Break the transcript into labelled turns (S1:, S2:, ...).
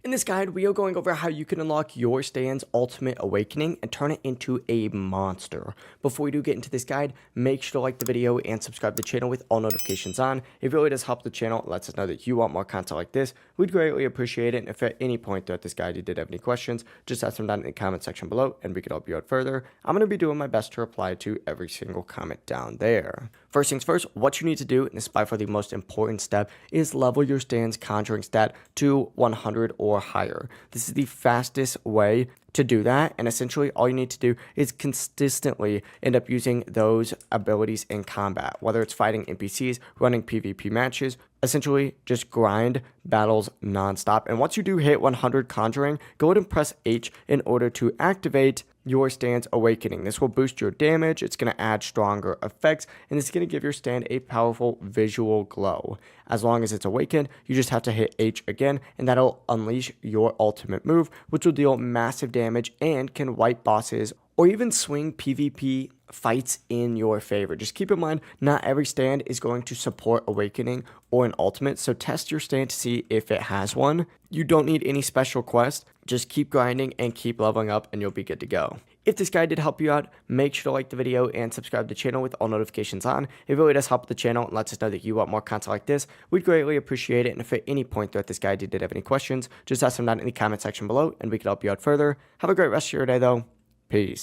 S1: In this guide, we are going over how you can unlock your stand's ultimate awakening and turn it into a monster. Before we do get into this guide, make sure to like the video and subscribe to the channel with all notifications on. It really does help the channel. It lets us know that you want more content like this. We'd greatly appreciate it. And if at any point throughout this guide you did have any questions, just ask them down in the comment section below and we can help you out further. I'm going to be doing my best to reply to every single comment down there. First things first, what you need to do, and this is by far the most important step, is level your stand's conjuring stat to 100 or higher. This is the fastest way to do that, and essentially all you need to do is consistently end up using those abilities in combat, whether it's fighting NPCs, running PvP matches. Essentially just grind battles nonstop, and once you do hit 100 conjuring, go ahead and press H in order to activate your stand's awakening. This will boost your damage, it's going to add stronger effects, and it's going to give your stand a powerful visual glow. As long as it's awakened, you just have to hit H again, and that'll unleash your ultimate move, which will deal massive damage and can wipe bosses or even swing PvP fights in your favor. Just keep in mind, not every stand is going to support awakening or an ultimate, so test your stand to see if it has one. You don't need any special quest, just keep grinding and keep leveling up and you'll be good to go. If this guide did help you out, make sure to like the video and subscribe to the channel with all notifications on. It really does help the channel and lets us know that you want more content like this. We'd greatly appreciate it, and if at any point throughout this guide you did have any questions, just ask them down in the comment section below and we can help you out further. Have a great rest of your day though. Peace.